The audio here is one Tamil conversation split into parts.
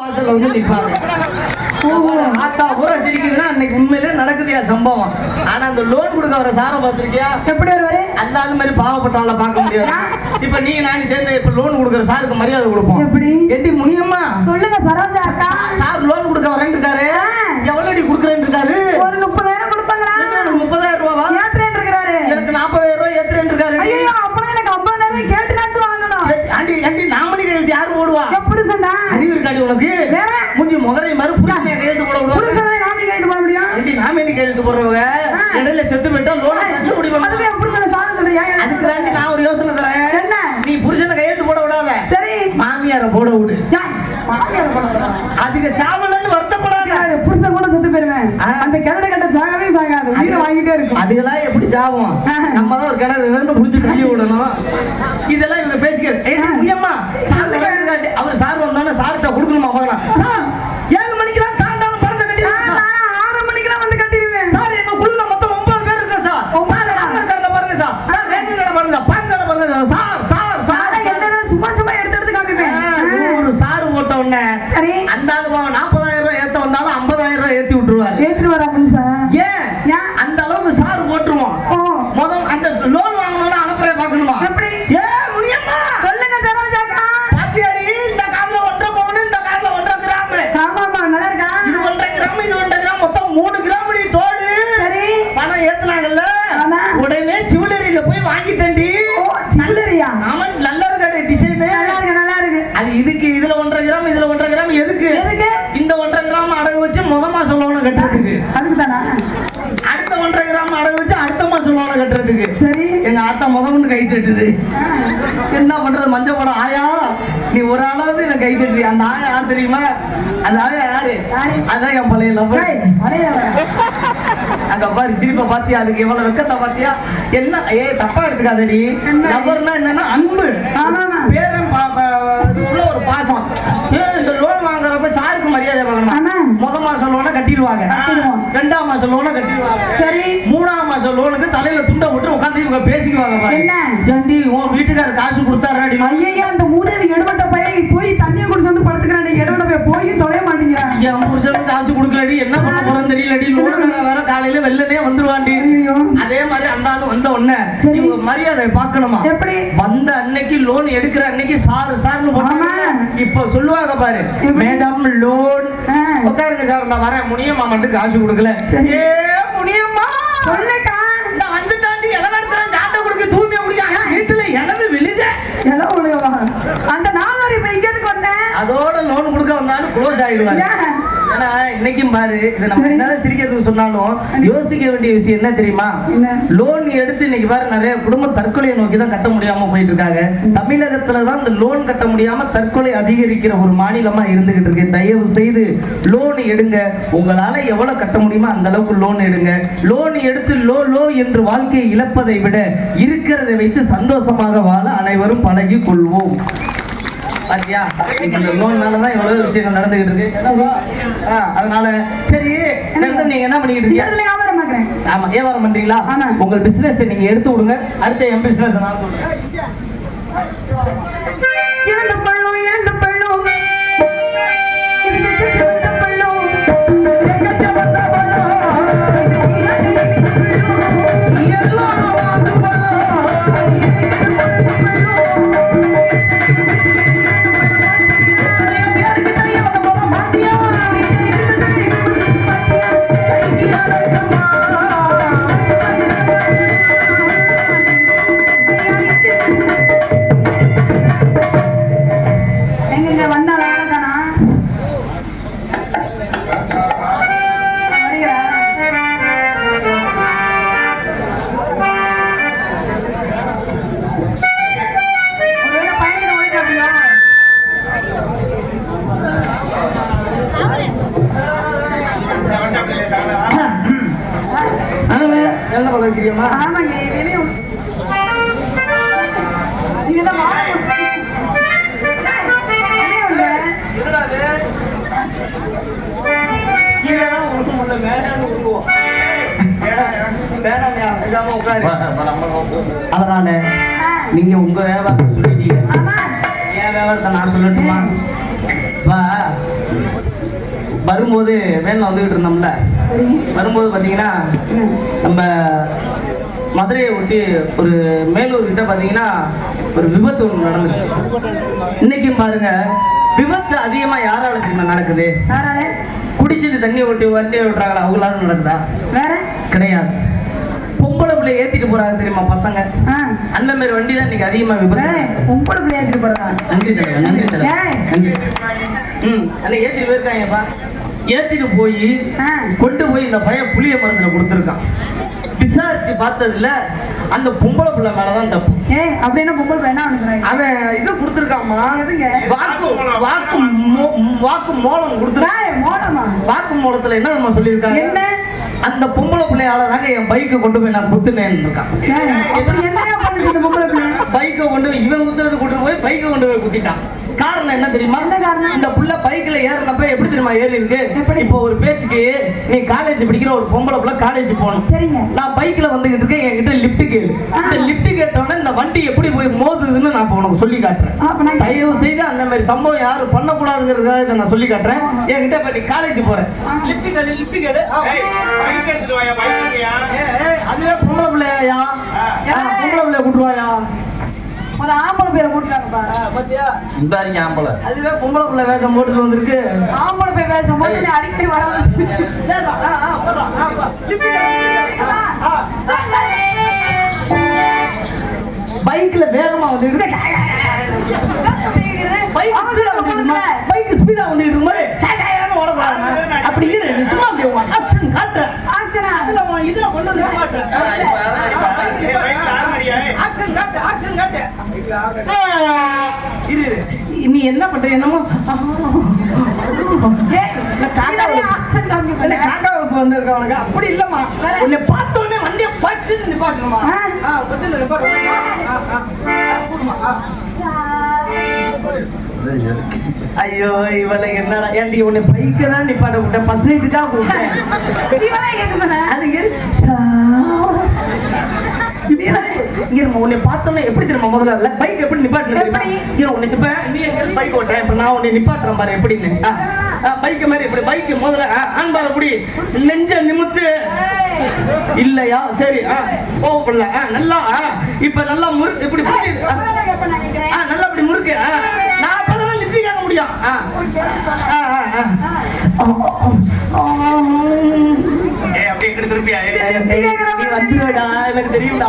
வாசல்ல வந்து நிப்பாங்க. ஆத்தா பூரா சிரிக்குதுன்னா அன்னைக்கு உண்மையிலே நடக்குதுயா சம்பவம். ஆனா அந்த லோன் கொடுக்க வர சாரை பார்த்திருக்கியா? எப்படி வருவாரு? அந்த ஆளு மாதிரி பாவப்பட்ட ஆளை பார்க்க முடியாது. இப்ப நீ நானும் சேர்ந்து இப்ப லோன் கொடுக்குற சாருக்கு மரியாதை கொடுப்போம். எப்படி? எட்டி முனியம்மா சொல்லுங்க சரோஜா அக்கா. சார் லோன் கொடுக்க வரேன்னு இருக்காரு. எவ்வளவு அடி கொடுக்குறேன்னு இருக்காரு? ஒரு 30,000 கொடுப்பாங்களா? 30,000 ரூபாவா? ஏத்துறேன்னு இருக்காரு. எனக்கு 40,000 ரூபாய் ஏத்துறேன்னு இருக்காரு. ஐயோ அப்பனா எனக்கு 50,000 கேட்டுனாச்சும் வாங்கணும். ஆண்டி ஆண்டி நாமனி கையெழுத்து யாரு போடுவா? புருஷன்டா. அறிவு இருக்காடி உனக்கு? முஞ்சி முதலை மாதிரி புருஷனே கையெழுத்து போட விடுவா? புருஷனே நாமனி கையெழுத்து போட முடியும்? ஆண்டி நாமனி கையெழுத்து போடுறவங்க இடையில செத்து போயிட்டா லோன் கட்ட முடியும். அதுவே புருஷனை சாக சொல்றியா? அதுக்கு தாண்டி நான் ஒரு யோசனை தரேன். என்ன? நீ புருஷனை கையெழுத்து போட விடாத. சரி. மாமியாரை போட விடு. மாமியாரை போட விடாத. அதுக்கு சாவலன்னு வருத்தப்படாத. புருஷன் கூட செத்து போயிருவேன். அந்த கிணறு கட்ட சாகவே சாகாது. உயிரை வாங்கிட்டே இருக்கும். அதுக்கெல்லாம் எப்படி சாவும்? நம்ம தான் ஒரு கிணறு இருந்து புடிச்சு தள்ளி விடணும். இதெல்லாம் இவங்க பேசிக்க முடியுமா? அவர் சார் வந்தோன்னு சார்கிட்ட கொடுக்கணுமா? பார்க்கலாம் 7 மணிக்கெல்லாம் காண்டாலும் பணத்தை கட்டி 6 மணிக்கெல்லாம் வந்து கட்டிடுவேன். சார் எங்க குழுல மொத்தம் 9 பேர் இருக்கா சார். பாருங்க சார். சார் ரேஷன் கடை பாருங்க. பான் கடை பாருங்க சார். சார் சார் சும்மா சும்மா எடுத்து காமிப்பேன். ஒரு சார் போட்ட உடனே சரி அந்த ஆளு 40,000 ரூபாய் ஏத்த வந்தாலும் 50,000 ரூபாய் ஏத்தி விட்டுருவாரு. ஏத்திடுவாரா புதுசா? ஏன் அந்த அளவுக்கு சார் போட்டுருவோம். முதல் அந்த லோன் வாங்கணும்னா அனுப்புறே பார்க்கணுமா? எப்படி? முடியுமா? சொல்லுங்க சரோஜாக்கா. பாத்தியாடி இந்த காதுல 1.5 பவுன் இந்த காதுல 1.5 கிராம். ஆமாமா நல்லா இருக்கா? இது 1.5 கிராம் இது 1.5 கிராம் மொத்தம் 3 கிராம் டி தோடு. சரி பணம் ஏத்துனாங்கல்ல உடனே ஜுவல்லரியில போய் வாங்கிட்டேன்டி. ஜுவல்லரியா? ஆமா நல்லா இருக்கா டிசைன்? நல்லா இருக்கு. அது இதுக்கு இதுல 1.5 கிராம் இதுல 1.5 கிராம் எதுக்கு? இந்த 1.5 கிராம் அடகு வச்சு முத மாசம் லோன் கட்டுறதுக்கு. அதுக்கு தானா? அடுத்த 1.5 கிராம் அடகு வச்சு அடுத்த மாசம் லோன் கட்டுறதுக்கு. சரி எங்க ஆத்தா முதல்ல கை தட்டுது. என்ன பண்றது? மஞ்ச படம் ஆயா நீ ஒரு ஆளாவது எனக்கு கை தட்டுறியா? அந்த ஆயா யார் தெரியுமா? அந்த ஆயா யாரு? அதான் என் பழைய லவ்வர். அங்க பாரு சிரிப்பை பாத்தியா? அதுக்கு எவ்வளவு வெக்கத்தை பாத்தியா? என்ன தப்பா எடுத்துக்காதடி. லவ்வர்னா என்னன்னா அன்பு, பேரம் உள்ள ஒரு பாசம். இந்த லோன் வாங்குறப்ப சாருக்கு மரியாதை வாங்கணும். முத மாசம் லோனை கட்டிடுவாங்க, 2ஆம் மாசம் லோனை கட்டிடுவாங்க. சரி 3ஆம் மாசம் லோனுக்கு தலையில துண்டை விட்டு உட்காந்து இவங்க பேசிக்குவாங்க. பாருடி உன் வீட்டுக்காரர் காசு கொடுத்தாரு. ஐயா அந்த மூதேவி எடுபட்ட பையன் போய் தண்ணியை குடிச்சு வந்து படுத்துக்கிறான். எடுபட்ட போய் தொலைய மாட்டேங்கிறான். என் புருஷனுக்கு காசு கொடுக்கலடி என்ன பண்ண போறோம் தெரியலடி. லோனுக்கார வேற காலையில வெள்ளனே வந்துருவாண்டி. அதே மாதிரி அந்த ஆளு வந்த உடனே இவங்க மரியாதை பார்க்கணுமா? எப்படி? வந்த அன்னைக்கு லோன் எடுக்கிற அன்னைக்கு சாரு சார்னு போட்டாங்க. இப்ப சொல்லுவாங்க பாரு மேடம் லோன் உட்காருங்க சார் நான் வரேன். முனியம்மா மட்டும் காசு கொடுக்கல. முனியம்மா சொல்லுக்கா இந்த வந்து தாண்டி இளவெடுத்துறேன் ஜாட்டை கொடுக்க தூய்மையா குடிக்க வீட்டுல இளவு விழுத அந்த நாளாரி இப்ப இங்க எதுக்கு வந்தேன்? அதோட லோன் கொடுக்க வந்தாலும் க்ளோஸ் ஆயிடுவாங்க. ஆனா இன்னைக்கும் பாரு இது நம்ம என்ன சிரிக்கிறதுக்கு சொன்னாலும் யோசிக்க வேண்டிய விஷயம் என்ன தெரியுமா? லோன் எடுத்து இன்னைக்கு பாரு நிறைய குடும்பம் தற்கொலையை நோக்கி தான் கட்ட முடியாம போயிட்டு இருக்காங்க. தமிழகத்துலதான் இந்த லோன் கட்ட முடியாம தற்கொலை அதிகரிக்கிற ஒரு மாநிலமா இருந்துகிட்டு இருக்கு. தயவு செய்து லோன் எடுங்க. உங்களால எவ்வளவு கட்ட முடியுமோ அந்த அளவுக்கு லோன் எடுங்க. லோன் எடுத்து லோ என்று வாழ்க்கையை இழப்பதை விட இருக்கிறதை வைத்து சந்தோஷமாக வாழ அனைவரும் பழகி கொள்வோம். பாத்தியா இந்த லோன்னாலதான் இவ்வளவு விஷயங்கள் நடந்துகிட்டு இருக்கு. அதனால சரி நீங்க என்ன பண்ணிட்டு இருக்கீங்க? ஆமா வியாபாரம் பண்றீங்களா? உங்க பிசினஸ் நீங்க எடுத்து விடுங்க. அடுத்த என் பிசினஸ் நான் சொல்றேன். என்ன பழம் வைக்கிறியம்மா? ஆமாங்க அதனால நீங்க உங்க வியாபாரத்தை சொல்லிட்டீங்க. என் வியாபாரத்தை நான் சொல்லட்டுமா? வா வரும்போது வேன்ல வந்துகிட்டு இருந்தோம்ல, வரும்போது பார்த்தீங்கன்னா நம்ம மதுரையை ஒட்டி ஒரு மேலூர் கிட்ட பார்த்தீங்கன்னா ஒரு விபத்து ஒன்று நடந்துருச்சு. இன்னைக்கும் பாருங்க விபத்து அதிகமா யாரால தெரியுமா நடக்குது? குடிச்சிட்டு தண்ணி ஓட்டி வண்டி ஓட்டுறாங்களா அவங்களால நடக்குதா? வேற கிடையாது. பொம்பளை பிள்ளை ஏத்திட்டு போறாங்க தெரியுமா பசங்க, அந்த மாதிரி வண்டி தான் இன்னைக்கு அதிகமா விபத்து. பொம்பளை பிள்ளை ஏத்திட்டு போறாங்க. நன்றி தலைவர், நன்றி தலைவர், நன்றி. அன்னைக்கு ஏத்திட்டு போயிருக்காங்கப்பா. ஏத்திட்டு போய் கொண்டு போய் இந்த பையன் புளிய மரத்துல கொடுத்துருக்கான். விசாரிச்சு பார்த்ததுல அந்த பொம்பளை பிள்ளை மேலதான் தப்பு. அப்படின்னா பொம்பளை பிள்ளை என்ன அவன் இது கொடுத்துருக்காமா, வாக்கு மூலம் கொடுத்துருக்கான். வாக்கு மூலத்துல என்ன நம்ம சொல்லியிருக்காங்க, அந்த பொம்பளை பிள்ளையால தாங்க என் பைக்கை கொண்டு போய் நான் குத்துனேன்னு இருக்கான். பைக்கை கொண்டு போய் இவன் குத்துறது கொண்டு போய் பைக்கை கொண்டு போய் குத்திட்டான். காரணம் என்ன தெரியுமா? இந்த புள்ள பைக்ல ஏறினப்ப எப்படி தெரியுமா ஏறி இருக்கு? இப்போ ஒரு பேச்சுக்கு நீ காலேஜ் படிக்கிற ஒரு பொம்பளை புள்ள காலேஜ் போகணும், நான் பைக்ல வந்துகிட்டு இருக்கேன், என்கிட்ட லிப்ட் கேளு. இந்த லிப்ட் கேட்டோன்னே இந்த வண்டி எப்படி போய் மோதுதுன்னு நான் உனக்கு சொல்லி காட்டுறேன். தயவு செய்து அந்த மாதிரி சம்பவம் யாரும் பண்ணக்கூடாதுங்கிறதுக்காக இதை நான் சொல்லி காட்டுறேன். என்கிட்ட இப்ப நீ காலேஜ் போறேன், லிப்ட் கேளு, லிப்ட் கேளு. அதுவே பொம்பளை பிள்ளையா? பொம்பளை பிள்ளைய கூட்டுவாயா? ஆம்பளை பேரை கூட்டிட்டாங்கப்பா. பாத்தியா இந்த ஆம்பளை, அதுவே பொம்பளை பிள்ளை வேஷம் போட்டுட்டு வந்திருக்கு. ஆம்பளை போய் வேஷம் போட்டு அடிக்கடி வராது. பைக்ல வேகமா வந்துட்டு பைக் ஸ்பீடா வந்துட்டு இருக்கும்போது அப்படி சும்மா அப்படி ஆக்ஷன் காட்டுற இதுல கொண்டு வந்து நீ என்ன பண்ற? என்னமோ காக்காவுக்கு வந்திருக்கவனுக்கு அப்படி இல்லம்மா, உன்னை பார்த்த உடனே வண்டியை பச்சு நிப்பாட்டணுமா? ஐயோ இவளை என்னடா ஏன்டி உன்னை பைக்க தான் நிப்பாட்ட விட்டேன், ஃபர்ஸ்ட் நைட்டுக்காக கூப்பிட்டேன். உன்னை பார்த்தோன்னே எப்படி தெரியுமா முதல்ல பைக் எப்படி நிப்பாட்டு உன்னை நிப்பேன், நீ எங்க பைக் ஓட்டுறேன், இப்ப நான் உன்னை நிப்பாட்டுறேன் பாரு எப்படின்னு. பைக் மாதிரி எப்படி பைக் முதல்ல ஆண்பால் அப்படி நெஞ்ச நிமித்து இல்லையா? சரி போகல நல்லா இப்ப நல்லா முறுக்கு இப்படி நல்லா இப்படி முறுக்கு நான் அப்பதான் லிப்டி கேட்க முடியும். வந்துடுவேடா எனக்கு தெரியும்டா.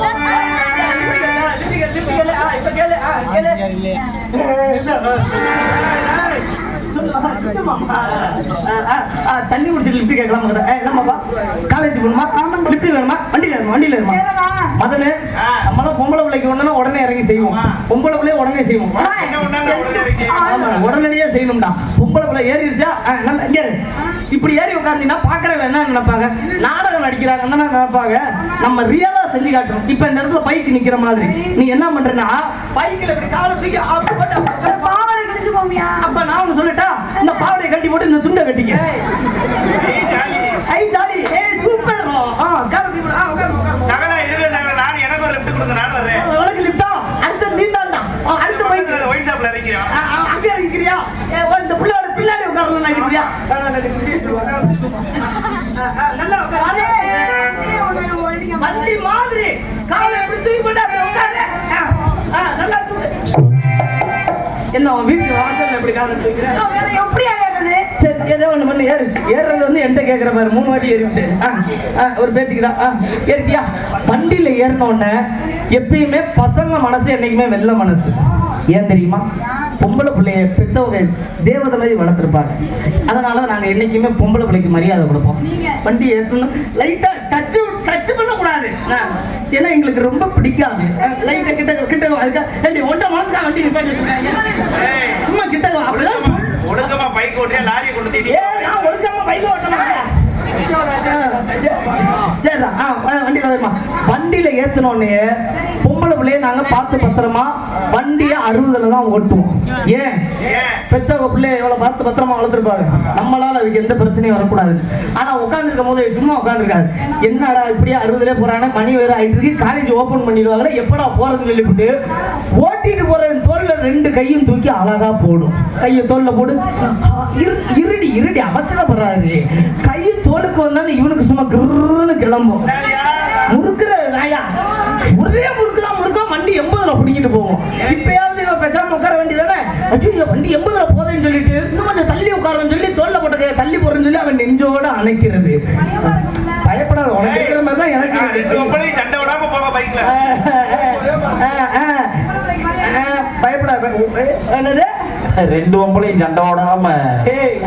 தண்ணி குடிச்சிட்டு லிப்ட் கேட்கலாம். என்னமாப்பா காலேஜ் போகணுமா? லிப்ட் வேணுமா? வண்டியில வேணுமா? வண்டியில வேணுமா? முதல்ல நம்மளாம் பொம்பளை பிள்ளைக்கு ஒண்ணுன்னா உடனே இறங்கி செய்வோம், பொம்பளை பிள்ளைய உடனே செய்வோம். ஆமா உடனடியே செய்யணும்டா. பொம்பளை பிள்ளை ஏறிடுச்சா நல்லா இப்படி ஏறி உட்கார்ந்தீங்கன்னா பாக்குறவன் என்ன நினைப்பாங்க, நாடகம் நடிக்கிறாங்கன்னு நினைப்பாங்க. நம்ம ரியலா செஞ்சு காட்டுறோம். இப்ப இந்த இடத்துல பைக் நிக்கிற மாதிரி நீ என்ன பண்றேன்னா பைக்ல இப்படி காலை தூக்கி அப்ப நான் ஒண்ணு சொல்லட்டா, இந்த பாவடையை கட்டி போட்டு இந்த துண்டை கட்டிக்க. ஐ ஜாலி சூப்பர். எனக்கு ஒரு லிஃப்ட் கொடுங்க, நான் வரேன். உனக்கு லிஃப்டா? அடுத்த நீ தான்டா, அடுத்த பைக் ஒயின் ஷாப்ல இறக்கிறியா? அங்க இறக்கிறியா? இந்த புள்ளையோட பின்னாடி உட்கார்ந்து நினைக்கிறியா? நல்லா உட்காரு, வண்டி மாதிரி காலை எப்படி தூக்கி போட்டு உட்காரு. நல்லா தூக்கு. என்ன வீட்டு வாசல்ல எப்படி காலை தூக்கிறேன்? எப்படி ஏறுறது? சரி ஏதோ ஒண்ணு பண்ணு ஏறு. ஏறுறது வந்து என்கிட்ட கேட்கிற பாரு, 3 வாட்டி ஏறிவிட்டு ஒரு பேச்சுக்குதான் ஏறிட்டியா? வண்டியில ஏறின உடனே எப்பயுமே பசங்க மனசு என்னைக்குமே வெள்ள மனசு. ஏன் தெரியுமா? பொம்பளை பிள்ளைய பெற்றவங்க தேவதை மாதிரி வளர்த்துருப்பாங்க. அதனால நாங்க என்னைக்குமே பொம்பளை பிள்ளைக்கு மரியாதை கொடுப்போம். வண்டி ஏற்றணும் லைட்டா டச் பண்ணக்கூடாது, ஏன்னா எங்களுக்கு ரொம்ப பிடிக்காது. லைட்டா கிட்ட ஒன்றை மனசுக்கா வண்டி சும்மா கிட்ட அப்படிதான் ஒழுங்கமா பைக் ஓட்டியா லாரியை கொண்டு நான் ஒழுங்கமா பைக் ஓட்ட மாட்டேன். சரிடா. வண்டியில வருமா? வண்டியில ஏத்தனோடனே பொம்பளை பிள்ளைய நாங்க பார்த்து பத்திரமா வண்டியை 60ல தான் ஓட்டுவோம். ஏன்? பெத்தவங்க பிள்ளைய எவ்வளவு பார்த்து பத்திரமா வளர்த்துருப்பாரு. நம்மளால அதுக்கு எந்த பிரச்சனையும் வரக்கூடாது. ஆனா உட்காந்துருக்கும் போது சும்மா உட்காந்துருக்காரு. என்னடா இப்படியே 60ல போறானே, மணி வேற ஆயிட்டு இருக்கு, காலேஜ் ஓபன் பண்ணிடுவாங்களே, எப்படா போறதுன்னு சொல்லிவிட்டு ஓட்டிட்டு போறவன் தோல்ல 2 கையும் தூக்கி அழகா போடும். கையை தோல்ல போடு, இருடி இருடி அவசரப்படுறாரு. கையை தோலுக்கு வந்தாலும் இவனுக்கு சும்மா கிருன்னு கிளம்பும். முறுக்குற ராயா ஒரே முறுக்குதான் முறுக்கும். வண்டி 80ல பிடிக்கிட்டு போவோம். இப்பயாவது இவன் பேசாம உட்கார வேண்டியதானே. ஐயோ வண்டி 80ல போதேன்னு சொல்லிட்டு இன்னும் கொஞ்சம் தள்ளி உட்காரன்னு சொல்லி தோல்ல போட்ட கையை தள்ளி போறேன்னு சொல்லி அவன் நெஞ்சோட அணைக்கிறது. பயப்படாத, உனக்கு இருக்கிற மாதிரி தான் எனக்கு சண்டை விடாம போக பைக்ல. பயப்படாத. என்னது 2 பொம்பளையும் சண்டை ஓடாம?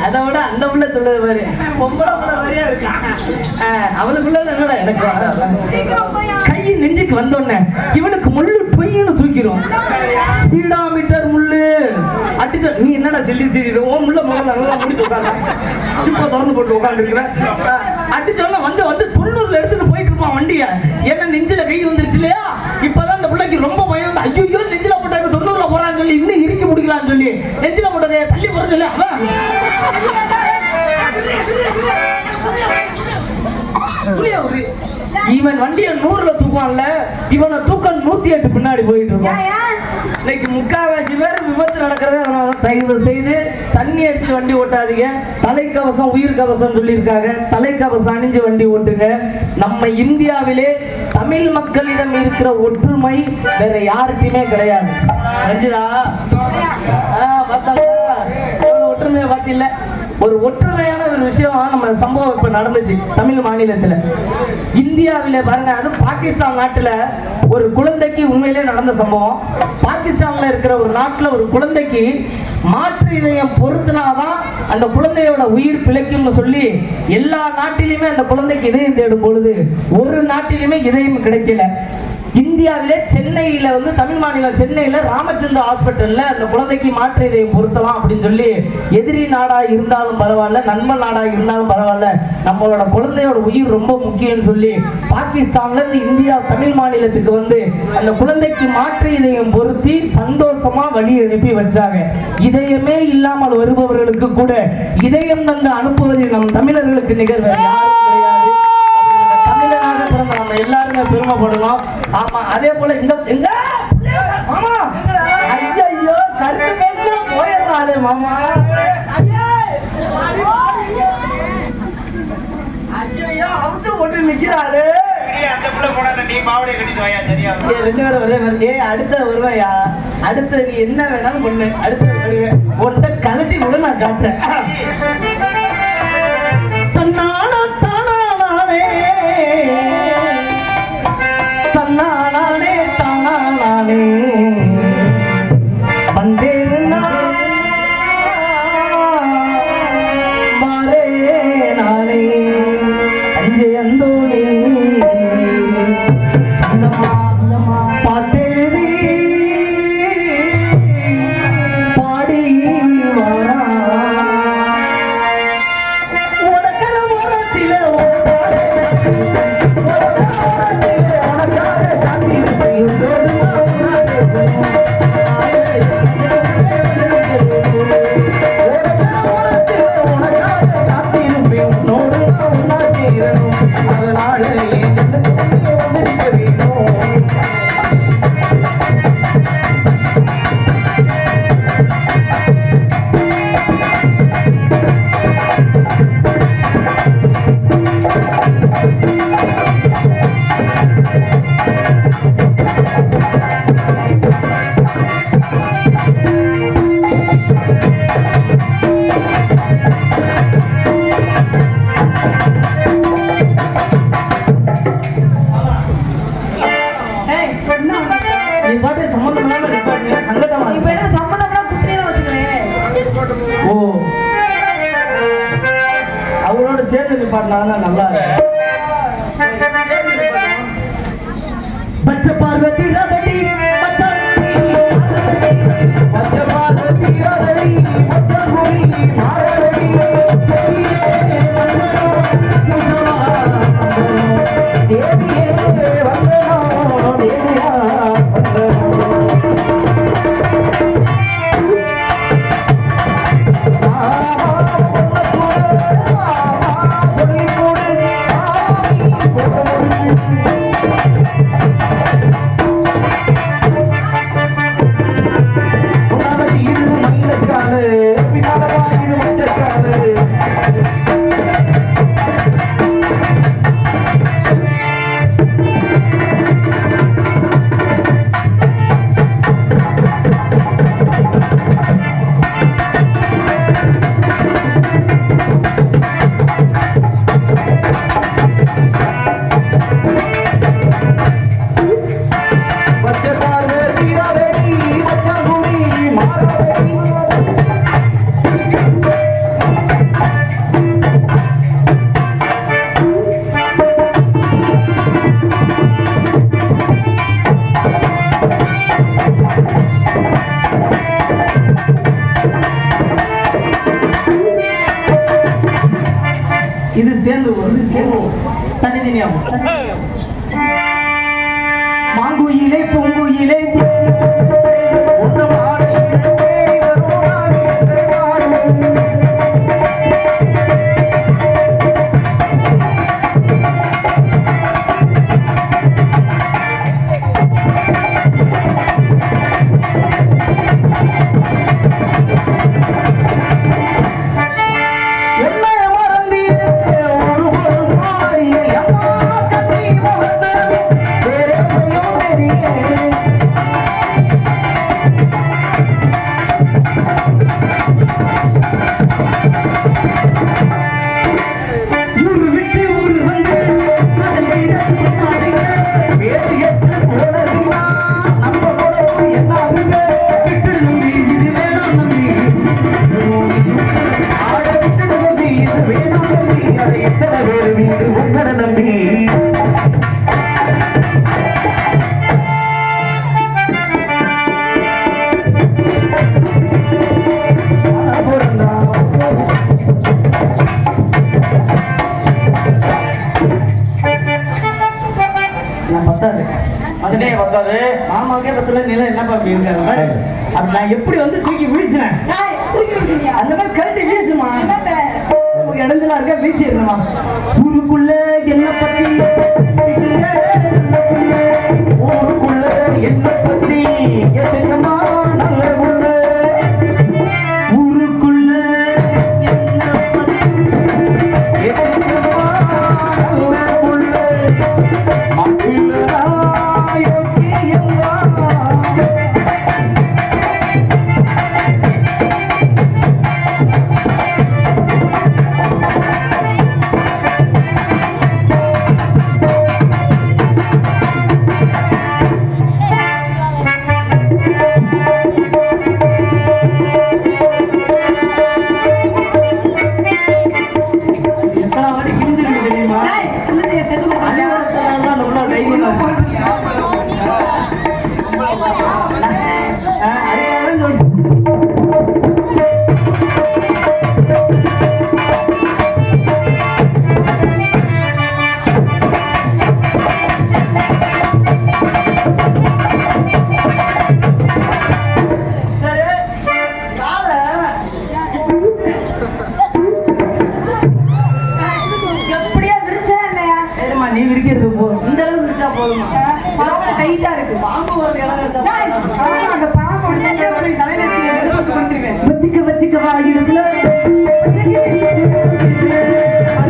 அதை விட அந்த புள்ள சொல்லுது பாரு, பொம்பளை புள்ள மாதிரியா இருக்கா. அவனுக்குள்ள என்னடா எனக்கு கை நெஞ்சுக்கு வந்தோடனே இவனுக்கு முள்ளு பொய்யன்னு தூக்கிடும். ஸ்பீடா மீட்டர் முள்ளு அடிச்ச. நீ என்னடா சொல்லி ஓ முள்ள முதல்ல நல்லா முடிச்சு உட்காந்து சும்மா திறந்து போட்டு உட்காந்துருக்கிற. அடிச்சோன்னா வந்து 90ல எடுத்துட்டு போயிட்டு இருப்பான் வண்டிய. என்ன நெஞ்சில கை வந்துருச்சு இல்லையா? இப்பதான் அந்த பிள்ளைக்கு ரொம்ப பயம் வந்து ஐயோ நெஞ்சில போட்டாங்க 90ல போறான்னு சொல்லி இன்னும் இறுக்கி முடிக்கலாம்னு சொல்லி நெஞ்சில போட்டதை தள்ளி போறேன்னு சொல்லி இவன் வண்டியை 100ல தூக்குவான்ல, இவனை தூக்க 108 பின்னாடி போயிட்டு இருக்கான். இன்னைக்கு முக்காவாசி பேர் விபத்து நடக்கிறது. அதனால தயவு செய்து தண்ணி அடிச்சு வண்டி ஓட்டாதீங்க. தலைக்கவசம் உயிர் கவசம் சொல்லியிருக்காங்க. தலைக்கவசம் அணிஞ்சு வண்டி ஓட்டுங்க. நம்ம இந்தியாவிலே தமிழ் மக்களிடம் இருக்கிற ஒற்றுமை வேற யாருக்குமே கிடையாது. ரஞ்சிதா ஒற்றுமையை பார்த்தில்ல? ஒரு ஒற்றுமையான ஒரு விஷயம் நம்ம சம்பவம் இப்ப நடந்துச்சு தமிழ் மாநிலத்துல. இந்தியாவில பாருங்க, அது பாகிஸ்தான் நாட்டுல ஒரு குழந்தைக்கு உண்மையிலே நடந்த சம்பவம். பாகிஸ்தான்ல இருக்கிற ஒரு நாட்டுல ஒரு குழந்தைக்கு மாற்று இதயம் பொருத்தினாதான் அந்த குழந்தையோட உயிர் பிழைக்கும்னு சொல்லி எல்லா நாட்டிலுமே அந்த குழந்தைக்கு இதயம் தேடும் பொழுது ஒரு நாட்டிலுமே இதயம் கிடைக்கல. இந்தியாவிலே சென்னையில தமிழ் மாநிலம் சென்னையில ராமச்சந்திர ஹாஸ்பிட்டல்ல அந்த குழந்தைக்கு மாற்று இதயம் பொருத்தலாம் அப்படின்னு சொல்லி எதிரி நாடா இருந்தாலும் பரவாயில்ல, நண்பன் நாடா இருந்தாலும் பரவாயில்ல, நம்மளோட குழந்தையோட உயிர் ரொம்ப முக்கியம்னு சொல்லி பாகிஸ்தான்ல இருந்து இந்தியா தமிழ் மாநிலத்துக்கு அந்த குழந்தைக்கு மாற்று இதயம் பொருத்தி சந்தோஷமா வழி அனுப்பி வச்சாங்க. இதயமே இல்லாமல் வருபவர்களுக்கு கூட இதயம் தந்து அனுப்புவதில் நம் தமிழர்களுக்கு நிகர் யாரும் கிடையாது. தமிழனாக பிறந்த நம்ம எல்லாருமே பெருமைப்படணும். ஆமா, அதே போல இந்த மாமா ஐயோ கருத்து பேச போயிடுறாளே மாமா. ஐயோ அவுத்து போட்டு நிக்கிறாளே. அடுத்த வருவாயா? அடுத்த நீ என்ன வேணாலும் பண்ணு. அடுத்த வருவேன் உன்கிட்ட கலட்டி கூட நான் காட்டுறேன். தன்னானா தானானே தன்னானே தானானே வந்தேன்னா மாறே நானே அஞ்சே அந்தோனே பாட்டெழுதி பாடி வாரா அவரோட சேர்ந்து பாடினா நல்லா இருக்கு. பச்ச பார்வதி ரதடி பச்ச பார்வதி ரதடி பச்ச கோரி மாரடி இது சேர்ந்து வந்து தனித்தனியாகும். மாங்குயிலே பூங்குயிலே மாமாக்கே பத்துல நிலம் என்னப்பா அப்படி இருக்காரு. அப்படி நான் எப்படி வந்து தூக்கி வீசினேன் அந்த மாதிரி கழட்டி வீசுமா இடத்துல இருக்க வீசிடுமா. ஊருக்குள்ள என்ன பத்தி ஊருக்குள்ள என்ன பத்தி எதுக்குமா நல்ல உள்ள ஊருக்குள்ள என்ன பத்தி எதுக்குமா நல்ல உள்ள நீ விரிக்கிறது போதும். இந்த அளவு விரிச்சா போதுமா? டைட்டா இருக்கு. பாம்பு வரது இடம் எடுத்தா அந்த பாம்பு வச்சுக்க வச்சுக்க வாயிடுப்புல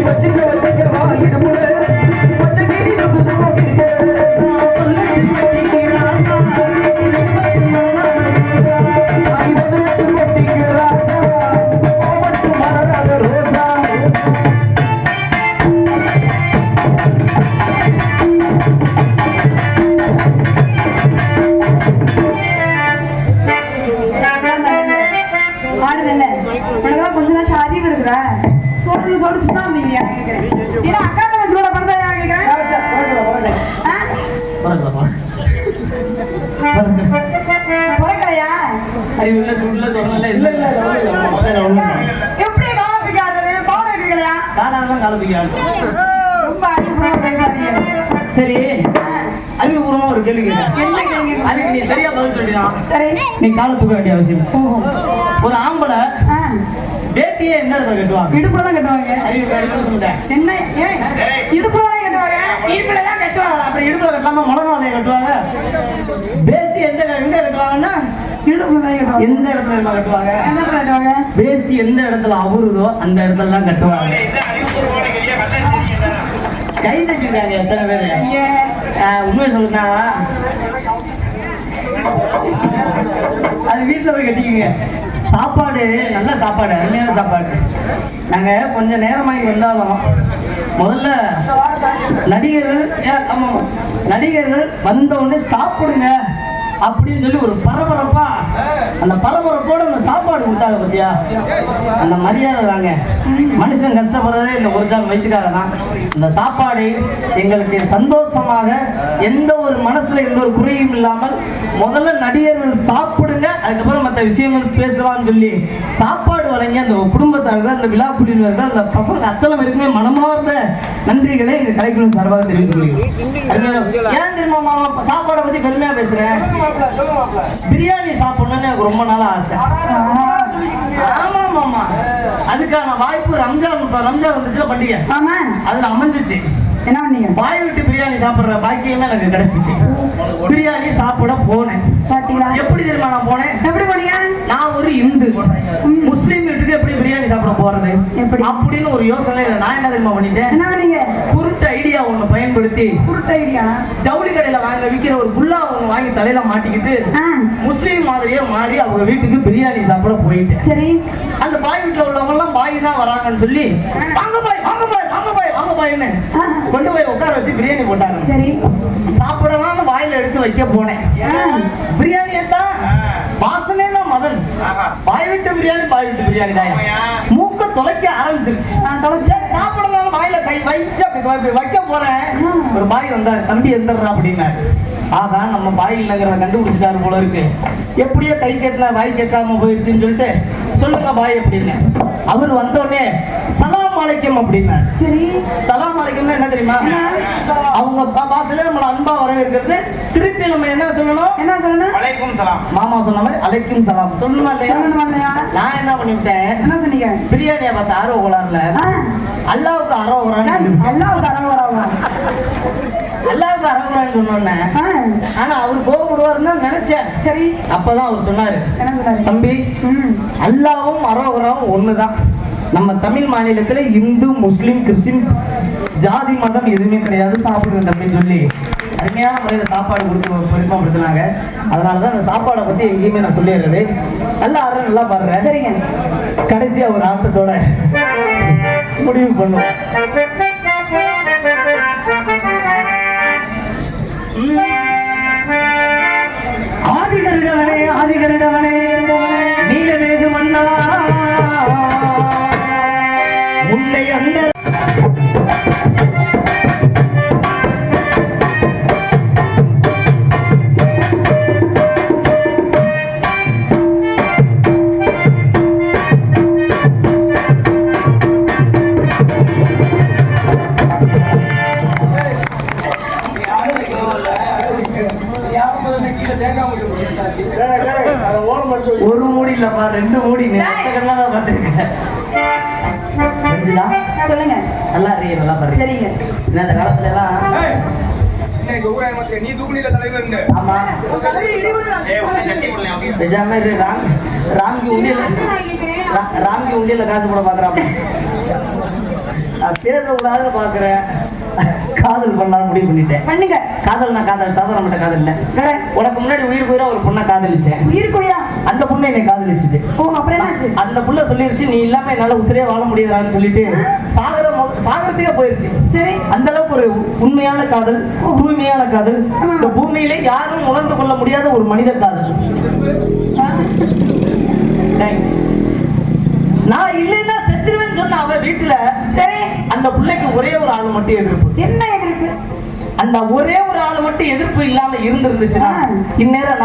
வச்சுக்க வச்சுக்க வாயிடுப்புல கொஞ்ச நாள் அறிவு இருக்கிற சொல்லு சும்மா இருந்தீங்க ஏன்னா அக்கா தங்கச்சி கூட பிறந்தா கேட்கிறேன். பிறக்கலையா? எப்படி காலத்துக்கு ஆடுறது? பவுன் இருக்கலையா? ரொம்ப அறிவுபூர்வமா. சரி, அறிவுபூர்வமா ஒரு கேள்வி கேட்கிறேன். அதுக்கு நீ சரியா பதில் சொல்லினா நீ காலத்துக்க வேண்டிய அவசியம். ஒரு ஆம்பளை வேட்டியை எந்த இடத்துல கட்டுவாங்க? இடுப்புல தான் கட்டுவாங்க. என்ன இடுப்புல தான் கட்டுவாங்க? இடுப்புல தான் கட்டுவாங்க. அப்படி இடுப்புல கட்டாம முழங்காலைய கட்டுவாங்க. வேஷ்டி எங்க கட்டுவாங்கன்னா இடுப்புல தான் கட்டுவாங்க. எந்த இடத்துல கட்டுவாங்க? எந்த இடத்துல கட்டுவாங்க? வேஷ்டி எந்த இடத்துல அவுறுதோ அந்த இடத்துல தான் கட்டுவாங்க. கை தட்டிருக்காங்க எத்தனை பேரு? உண்மையை சொல்லுங்க, அது வீட்டுல போய் கட்டிக்கங்க. சாப்பாடு நல்ல சாப்பாடு, அருமையான சாப்பாடு. நாங்க கொஞ்சம் நேரமாகி வந்தாலும் முதல்ல நடிகர்கள் வந்த உடனே சாப்பிடுங்க அப்படின்னு சொல்லி ஒரு பரபரப்பா அந்த பரபரப்போட அந்த சாப்பாடு கொடுத்தாங்க பத்தியா, அந்த மரியாதை தாங்க. மனுஷன் கஷ்டப்படுறதே இந்த ஒரு ஜான் வயிற்றுக்காக தான். இந்த சாப்பாடு எங்களுக்கு சந்தோஷமாக, எந்த ஒரு மனசுல எந்த ஒரு குறையும் இல்லாமல், முதல்ல நடிகர்கள் சாப்பிடுங்க, அதுக்கப்புறம் மற்ற விஷயங்கள் பேசலாம்னு சொல்லி சாப்பாடு வழங்கி அந்த குடும்பத்தார்கள், அந்த விழா குழுவினர்கள், அந்த பசங்க அத்தனை பேருக்குமே மனமார்ந்த நன்றிகளை எங்க கலைக்குழு சார்பாக தெரிவித்துக் கொள்கிறோம். ஏன் தெரியுமா மாமா சாப்பாடை பத்தி பெருமையா பேசுறேன்? பிரியாணி சாப்பிடணும்னு எனக்கு ரொம்ப நாள் ஆசை. ஆமா மாமா, அதுக்கான வாய்ப்பு ரம்ஜான் வந்துச்சுல பண்டிகை, அதுல அமைஞ்சிச்சு. என்ன பண்ணீங்க? பாய் விட்டு பிரியாணி சாப்பிடுற பாக்கியமே எனக்கு கிடைச்சிச்சு. பிரியாணி சாப்பிட போனேன். எப்படி தெரியுமா நான் போனேன்? எப்படி போனீங்க? நான் ஒரு இந்து, முஸ்லீம் வீட்டுக்கு எப்படி பிரியாணி சாப்பிட போறது அப்படின்னு ஒரு யோசனை இல்லை. நான் என்ன தெரியுமா பண்ணிட்டேன்? என்ன பண்ணீங்க? குருட்டு ஐடியா ஒண்ணு பயன்படுத்தி, குருட்டு ஐடியா ஜவுளி கடையில விக்கிற ஒரு புல்லா ஒண்ணு வாங்கி தலையில மாட்டிக்கிட்டு முஸ்லீம் மாதிரியே மாறி அவங்க வீட்டுக்கு பிரியாணி சாப்பிட போயிட்டேன். சரி, அந்த பாய் வீட்டுல உள்ளவங்க எல்லாம் பாய் தான் வராங்கன்னு சொல்லி வாங்க பாய் வாங்க பாய் வாங்க பாய் வாங்க பாய்ன்னு கொண்டு போய் உட்கார வச்சு பிரியாணி போட்டாங்க. சரி, சாப்பிடலாம்னு வாயில எடுத்து வைக்க போனேன். பிரியாணி தான் வாசனை தான் மதன். பாய் விட்டு பிரியாணி தான். மூக்க தொலைக்க ஆரம்பிச்சிருச்சு. சாப்பிடலாம் வாயில கை வைக்க போறேன். ஒரு பாய் வந்தாரு, தம்பி எந்திரா அப்படின்னா. ஆகா, நம்ம பாய் இல்லைங்கிறத கண்டுபிடிச்சிட்டாரு போல இருக்கு. எப்படியோ கை கட்டல வாய் கட்டாம போயிருச்சுன்னு சொல்லிட்டு சொல்லுங்க பாய் அப்படின்னு. அவர் வந்தோடனே சலாம் அலைக்கும் அப்படின்னா. சரி, சலாம் அலைக்கும்னா என்ன தெரியுமா? அவங்க பாசல நம்மள அன்பா வரவேற்கிறது. திருப்பி நம்ம என்ன சொல்லணும்? என்ன சொல்லணும்? அலைக்கும் சலாம். மாமா சொன்ன மாதிரி அலைக்கும் சலாம் சொல்லணுமா இல்லையா? நான் என்ன பண்ணிவிட்டேன்? என்ன சொன்னீங்க? பிரியாணியை பார்த்து ஆரோகலார்ல அல்லாவுக்கு அரோகரான்னு அரோகரான்னு சொன்னோன்னே, ஆனா அவர் கோபப்படுவாருன்னு தான் நினைச்சேன். சரி, அப்பதான் அவர் சொன்னாரு, தம்பி அல்லாவும் அரோகராவும் ஒண்ணுதான். நம்ம தமிழ் மாநிலத்துல இந்து முஸ்லிம் கிறிஸ்டின் ஜாதி மதம் எதுவுமே கிடையாது, சாப்பிடுங்க தம்பின்னு சொல்லி அருமையான முறையில சாப்பாடு கொடுத்து பெருமைப்படுத்தினாங்க. அதனாலதான் அந்த சாப்பாடை பத்தி எங்கேயுமே நான் சொல்லிடுறது. நல்லா ஆடுறேன், நல்லா பாடுறேன். சரிங்க, கடைசியா ஒரு ஆட்டத்தோட முடிவு பண்ணுவோம். ஆதிகரிடவனே ஆதிகரிடவனே நீலமேகு மன்னா உன்னை அந்த ஒரு மூடி இல்லப்பா, 2 மூடி பார்த்துருக்கேன். சொல்லுங்க. நல்லா இருக்கீங்க, நல்லா பாருங்க. சரிங்க. இந்த காலத்துல எல்லாம் நீ தூக்குனில தலைவர். ஆமா, நிஜாமே இது ராம்கி உண்டியல காசு போட பாக்குறாப்ப பேச கூடாதுன்னு பாக்குறேன். காதல் பண்ணலாம் முடிவு பண்ணிட்டேன். பண்ணுங்க. காதல் சாதாரண மட்டும் காதல் இல்ல. உனக்கு முன்னாடி உயிர் போயிரா ஒரு பொண்ணை காதலிச்சேன். உயிர் போயா? அந்த பொண்ணு என்னை காதலிச்சுது. அப்புறம் என்னாச்சு? அந்த புள்ள சொல்லிருச்சு, நீ இல்லாம என்னால உசிரியா வாழ முடியாதான்னு சொல்லிட்டு சாகரத்துக்கே போயிருச்சு. சரி, அந்த அளவுக்கு ஒரு உண்மையான காதல், தூய்மையான காதல், இந்த பூமியில யாரும் உணர்ந்து கொள்ள முடியாத ஒரு மனித காதல். நான் இல்லைன்னா செத்துருவேன்னு சொன்ன அவ வீட்டுல சரி அந்த பிள்ளைக்கு ஒரே ஒரு ஆள் மட்டும் எதிர்ப்பு. என்ன எதிர்ப்பு? அந்த ஒரே ஒரு ஆள் மட்டும் எதிர்ப்பு இல்லாம இருந்திருந்துச்சுன்னா இந்நேரம்